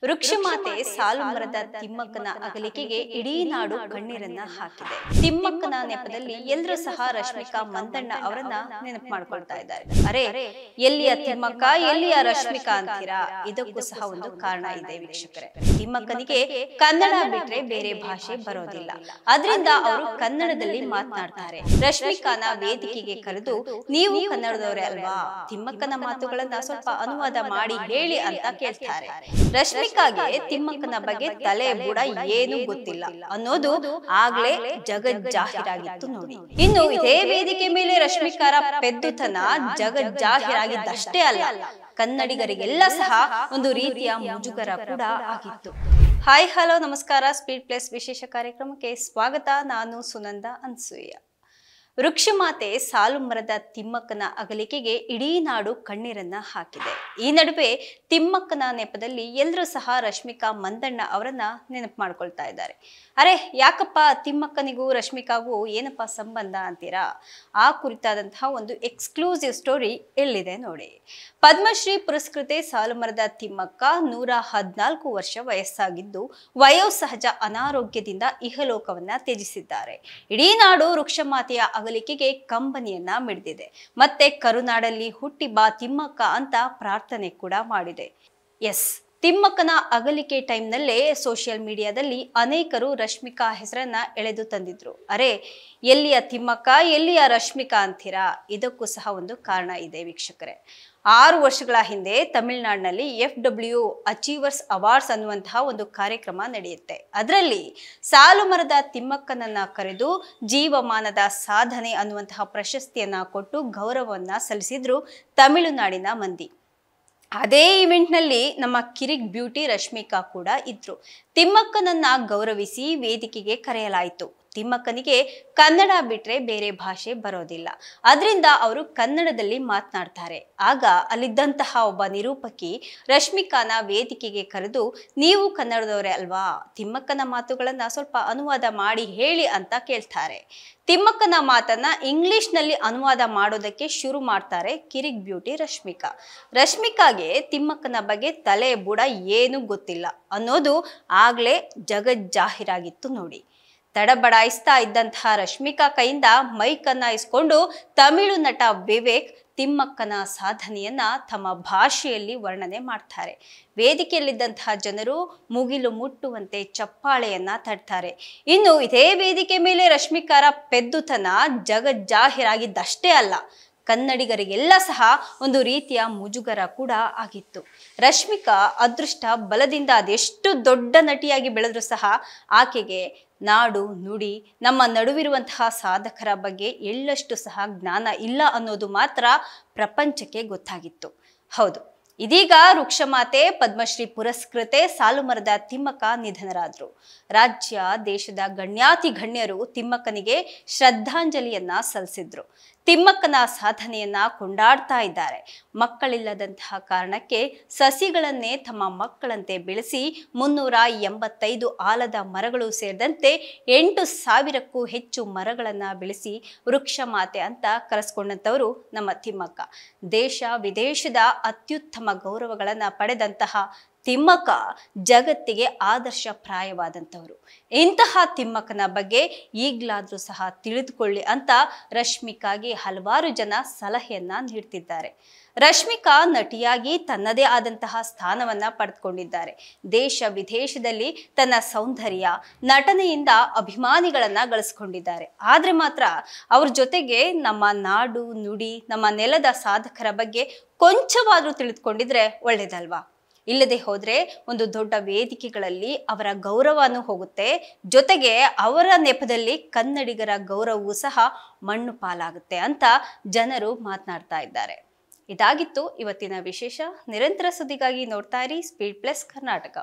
ವೃಕ್ಷಮಾತೆ ಸಾಲು ಮರದ ತಿಮ್ಮಕ್ಕನ ಅಗಲಿಕೆಗೆ ಇಡೀ ನಾಡು ಕಣ್ಣೀರನ್ನ ಹಾಕಿದೆ. ತಿಮ್ಮಕ್ಕನ ನೆಪದಲ್ಲಿ ಎಲ್ಲರೂ ಸಹ ರಶ್ಮಿಕಾ ಮಂದಣ್ಣ ಅವರನ್ನ ನೆನಪು ಮಾಡ್ಕೊಳ್ತಾ ಇದ್ದಾರೆ. ಅರೆ, ಎಲ್ಲಿಯ ತಿಮ್ಮಕ್ಕ, ಎಲ್ಲಿಯ ರಶ್ಮಿಕಾ ಅಂತೀರಾ? ಇದಕ್ಕೂ ಸಹ ಒಂದು ಕಾರಣ ಇದೆ ವೀಕ್ಷಕರೇ. ತಿಮ್ಮಕ್ಕನಿಗೆ ಕನ್ನಡ ಬಿಟ್ರೆ ಬೇರೆ ಭಾಷೆ ಬರೋದಿಲ್ಲ. ಅದರಿಂದ ಅವರು ಕನ್ನಡದಲ್ಲಿ ಮಾತನಾಡ್ತಾರೆ. ರಶ್ಮಿಕಾನ ವೇದಿಕೆಗೆ ಕರೆದು, ನೀವು ಕನ್ನಡದವರೇ ಅಲ್ವಾ, ತಿಮ್ಮಕ್ಕನ ಮಾತುಗಳನ್ನ ಸ್ವಲ್ಪ ಅನುವಾದ ಮಾಡಿ ಹೇಳಿ ಅಂತ ಕೇಳ್ತಾರೆ. ರಶ್ಮಿಕಾಗೆ ತಿಮ್ಮಕ್ಕನ ಬಗ್ಗೆ ತಲೆ ಬುಡ ಏನೂ ಗೊತ್ತಿಲ್ಲ ಅನ್ನೋದು ಆಗ್ಲೇ ಜಗಜ್ಜಾಹೀರಾಗಿತ್ತು ನೋಡಿ. ಇನ್ನು ಇದೇ ವೇದಿಕೆ ಮೇಲೆ ರಶ್ಮಿಕಾರ ಪೆದ್ದುತನ ಜಗಜ್ಜಾಹೀರಾಗಿದ್ದಷ್ಟೇ ಅಲ್ಲ, ಕನ್ನಡಿಗರಿಗೆಲ್ಲ ಸಹ ಒಂದು ರೀತಿಯ ಮುಜುಗರ ಕೂಡ ಆಗಿತ್ತು. ಹಾಯ್ ಹಲೋ ನಮಸ್ಕಾರ, ಸ್ಪೀಡ್ ಪ್ಲಸ್ ವಿಶೇಷ ಕಾರ್ಯಕ್ರಮಕ್ಕೆ ಸ್ವಾಗತ. ನಾನು ಸುನಂದ ಅನ್ಸೂಯ. ವೃಕ್ಷಮಾತೆ ಸಾಲು ಮರದ ತಿಮ್ಮಕ್ಕನ ಅಗಲಿಕೆಗೆ ಇಡೀ ನಾಡು ಕಣ್ಣೀರನ್ನ ಹಾಕಿದೆ. ಈ ನಡುವೆ ತಿಮ್ಮಕ್ಕನ ನೆಪದಲ್ಲಿ ಎಲ್ಲರೂ ಸಹ ರಶ್ಮಿಕಾ ಮಂದಣ್ಣ ಅವರನ್ನ ನೆನಪು ಮಾಡ್ಕೊಳ್ತಾ ಇದ್ದಾರೆ. ಅರೆ, ಯಾಕಪ್ಪ ತಿಮ್ಮಕ್ಕನಿಗೂ ರಶ್ಮಿಕಾಗೂ ಏನಪ್ಪ ಸಂಬಂಧ ಅಂತೀರಾ? ಆ ಕುರಿತಾದಂತಹ ಒಂದು ಎಕ್ಸ್ಕ್ಲೂಸಿವ್ ಸ್ಟೋರಿ ಎಲ್ಲಿದೆ ನೋಡಿ. ಪದ್ಮಶ್ರೀ ಪುರಸ್ಕೃತೆ ಸಾಲುಮರದ ತಿಮ್ಮಕ್ಕ 114 ವರ್ಷ ವಯಸ್ಸಾಗಿದ್ದು ವಯೋಸಹಜ ಅನಾರೋಗ್ಯದಿಂದ ಇಹಲೋಕವನ್ನ ತ್ಯಜಿಸಿದ್ದಾರೆ. ಇಡೀ ನಾಡು ವೃಕ್ಷಮಾತೆಯ ಅಗಲಿಕೆಗೆ ಕಂಬನಿಯನ್ನ ಮಿಡಿದಿದೆ. ಮತ್ತೆ ಕರುನಾಡಲ್ಲಿ ಹುಟ್ಟಿ ಬಾ ತಿಮ್ಮಕ್ಕ ಅಂತ ಪ್ರಾರ್ಥನೆ ಕೂಡ ಮಾಡಿದೆ. ಎಸ್, ತಿಮ್ಮಕ್ಕನ ಅಗಲಿಕೆ ಟೈಮ್ನಲ್ಲೇ ಸೋಷಿಯಲ್ ಮೀಡಿಯಾದಲ್ಲಿ ಅನೇಕರು ರಶ್ಮಿಕಾ ಹೆಸರನ್ನ ಎಳೆದು ತಂದಿದ್ರು. ಅರೆ, ಎಲ್ಲಿಯ ತಿಮ್ಮಕ್ಕ, ಎಲ್ಲಿಯ ರಶ್ಮಿಕಾ ಅಂತೀರಾ? ಇದಕ್ಕೂ ಸಹ ಒಂದು ಕಾರಣ ಇದೆ ವೀಕ್ಷಕರೇ. 6 ವರ್ಷಗಳ ಹಿಂದೆ ತಮಿಳುನಾಡಿನಲ್ಲಿ FW ಅಚೀವರ್ಸ್ ಅವಾರ್ಡ್ಸ್ ಅನ್ನುವಂತಹ ಒಂದು ಕಾರ್ಯಕ್ರಮ ನಡೆಯುತ್ತೆ. ಅದರಲ್ಲಿ ಸಾಲು ಮರದ ತಿಮ್ಮಕ್ಕನನ್ನ ಕರೆದು ಜೀವಮಾನದ ಸಾಧನೆ ಅನ್ನುವಂತಹ ಪ್ರಶಸ್ತಿಯನ್ನ ಕೊಟ್ಟು ಗೌರವವನ್ನ ಸಲ್ಲಿಸಿದ್ರು ತಮಿಳುನಾಡಿನ ಮಂದಿ. ಅದೇ ಇವೆಂಟ್ನಲ್ಲಿ ನಮ್ಮ ಕಿರಿಕ್ ಬ್ಯೂಟಿ ರಶ್ಮಿಕಾ ಕೂಡ ಇದ್ರು. ತಿಮ್ಮಕ್ಕನನ್ನ ಗೌರವಿಸಿ ವೇದಿಕೆಗೆ ಕರೆಯಲಾಯಿತು. ತಿಮ್ಮಕ್ಕನಿಗೆ ಕನ್ನಡ ಬಿಟ್ರೆ ಬೇರೆ ಭಾಷೆ ಬರೋದಿಲ್ಲ. ಅದರಿಂದ ಅವರು ಕನ್ನಡದಲ್ಲಿ ಮಾತನಾಡ್ತಾರೆ. ಆಗ ಅಲ್ಲಿದ್ದಂತಹ ಒಬ್ಬ ನಿರೂಪಕಿ ರಶ್ಮಿಕಾನ ವೇದಿಕೆಗೆ ಕರೆದು, ನೀವು ಕನ್ನಡದವರೇ ಅಲ್ವಾ, ತಿಮ್ಮಕ್ಕನ ಮಾತುಗಳನ್ನ ಸ್ವಲ್ಪ ಅನುವಾದ ಮಾಡಿ ಹೇಳಿ ಅಂತ ಕೇಳ್ತಾರೆ. ತಿಮ್ಮಕ್ಕನ ಮಾತನ್ನ ಇಂಗ್ಲಿಷ್ನಲ್ಲಿ ಅನುವಾದ ಮಾಡೋದಕ್ಕೆ ಶುರು ಮಾಡ್ತಾರೆ ಕಿರಿಕ್ ಬ್ಯೂಟಿ ರಶ್ಮಿಕಾ. ರಶ್ಮಿಕಾಗೆ ತಿಮ್ಮಕ್ಕನ ಬಗ್ಗೆ ತಲೆ ಬುಡ ಏನೂ ಗೊತ್ತಿಲ್ಲ ಅನ್ನೋದು ಆಗ್ಲೇ ಜಗಜ್ಜಾಹೀರಾಗಿತ್ತು ನೋಡಿ. ತಡಬಡಾಯಿಸ್ತಾ ಇದ್ದಂತಹ ರಶ್ಮಿಕಾ ಕೈಯಿಂದ ಮೈಕನ್ನ ಇಸ್ಕೊಂಡು ತಮಿಳು ನಟ ವಿವೇಕ್ ತಿಮ್ಮಕ್ಕನ ಸಾಧನೆಯನ್ನ ತಮ್ಮ ಭಾಷೆಯಲ್ಲಿ ವರ್ಣನೆ ಮಾಡ್ತಾರೆ. ವೇದಿಕೆಯಲ್ಲಿದ್ದಂತಹ ಜನರು ಮುಗಿಲು ಮುಟ್ಟುವಂತೆ ಚಪ್ಪಾಳೆಯನ್ನ ತಟ್ತಾರೆ. ಇನ್ನು ಇದೇ ವೇದಿಕೆ ಮೇಲೆ ರಶ್ಮಿಕಾರ ಪೆದ್ದುತನ ಜಗಜ್ಜಾಹೀರಾಗಿದ್ದಷ್ಟೇ ಅಲ್ಲ, ಕನ್ನಡಿಗರಿಗೆಲ್ಲ ಸಹ ಒಂದು ರೀತಿಯ ಮುಜುಗರ ಕೂಡ ಆಗಿತ್ತು. ರಶ್ಮಿಕಾ ಅದೃಷ್ಟ ಬಲದಿಂದ ಅದೆಷ್ಟು ದೊಡ್ಡ ನಟಿಯಾಗಿ ಬೆಳೆದ್ರು ಸಹ ಆಕೆಗೆ ನಾಡು ನುಡಿ, ನಮ್ಮ ನಡುವಿರುವಂತಹ ಸಾಧಕರ ಬಗ್ಗೆ ಎಳ್ಳಷ್ಟು ಸಹ ಜ್ಞಾನ ಇಲ್ಲ ಅನ್ನೋದು ಮಾತ್ರ ಪ್ರಪಂಚಕ್ಕೆ ಗೊತ್ತಾಗಿತ್ತು. ಹೌದು, ಇದೀಗ ವೃಕ್ಷಮಾತೆ ಪದ್ಮಶ್ರೀ ಪುರಸ್ಕೃತೆ ಸಾಲುಮರದ ತಿಮ್ಮಕ್ಕ ನಿಧನರಾದ್ರು. ರಾಜ್ಯ ದೇಶದ ಗಣ್ಯಾತಿ ಗಣ್ಯರು ತಿಮ್ಮಕ್ಕನಿಗೆ ಶ್ರದ್ಧಾಂಜಲಿಯನ್ನ ಸಲ್ಲಿಸಿದ್ರು. ತಿಮ್ಮಕ್ಕನ ಸಾಧನೆಯನ್ನ ಕೊಂಡಾಡ್ತಾ ಇದ್ದಾರೆ. ಮಕ್ಕಳಿಲ್ಲದಂತಹ ಕಾರಣಕ್ಕೆ ಸಸಿಗಳನ್ನೇ ತಮ್ಮ ಮಕ್ಕಳಂತೆ ಬೆಳೆಸಿ 385 ಆಲದ ಮರಗಳು ಸೇರಿದಂತೆ 8,000ಕ್ಕೂ ಹೆಚ್ಚು ಮರಗಳನ್ನ ಬೆಳೆಸಿ ವೃಕ್ಷಮಾತೆ ಅಂತ ಕರೆಸ್ಕೊಂಡಂತವರು ನಮ್ಮ ತಿಮ್ಮಕ್ಕ. ದೇಶ ವಿದೇಶದ ಅತ್ಯುತ್ತಮ ಗೌರವಗಳನ್ನ ಪಡೆದಂತಹ ತಿಮ್ಮಕ್ಕ ಜಗತ್ತಿಗೆ ಆದರ್ಶಪ್ರಾಯವಾದಂಥವರು. ಇಂತಹ ತಿಮ್ಮಕ್ಕನ ಬಗ್ಗೆ ಈಗಲಾದ್ರೂ ಸಹ ತಿಳಿದುಕೊಳ್ಳಿ ಅಂತ ರಶ್ಮಿಕಾಗೆ ಹಲವಾರು ಜನ ಸಲಹೆಯನ್ನ ನೀಡ್ತಿದ್ದಾರೆ. ರಶ್ಮಿಕಾ ನಟಿಯಾಗಿ ತನ್ನದೇ ಆದಂತಹ ಸ್ಥಾನವನ್ನ ಪಡೆದುಕೊಂಡಿದ್ದಾರೆ. ದೇಶ ವಿದೇಶದಲ್ಲಿ ತನ್ನ ಸೌಂದರ್ಯ ನಟನೆಯಿಂದ ಅಭಿಮಾನಿಗಳನ್ನ ಗಳಿಸ್ಕೊಂಡಿದ್ದಾರೆ. ಆದ್ರೆ ಮಾತ್ರ ಅವ್ರ ಜೊತೆಗೆ ನಮ್ಮ ನಾಡು ನುಡಿ, ನಮ್ಮ ನೆಲದ ಸಾಧಕರ ಬಗ್ಗೆ ಕೊಂಚವಾದ್ರೂ ತಿಳಿದುಕೊಂಡಿದ್ರೆ ಒಳ್ಳೇದಲ್ವಾ? ಇಲ್ಲದೆ ಹೋದ್ರೆ ಒಂದು ದೊಡ್ಡ ವೇದಿಕೆಗಳಲ್ಲಿ ಅವರ ಗೌರವನೂ ಹೋಗುತ್ತೆ, ಜೊತೆಗೆ ಅವರ ನೆಪದಲ್ಲಿ ಕನ್ನಡಿಗರ ಗೌರವವೂ ಸಹ ಮಣ್ಣು ಪಾಲಾಗುತ್ತೆ ಅಂತ ಜನರು ಮಾತನಾಡ್ತಾ ಇದ್ದಾರೆ. ಇದಾಗಿತ್ತು ಇವತ್ತಿನ ವಿಶೇಷ. ನಿರಂತರ ಸುದ್ದಿಗಾಗಿ ನೋಡ್ತಾ ಇರಿ ಸ್ಪೀಡ್ ಪ್ಲಸ್ ಕರ್ನಾಟಕ.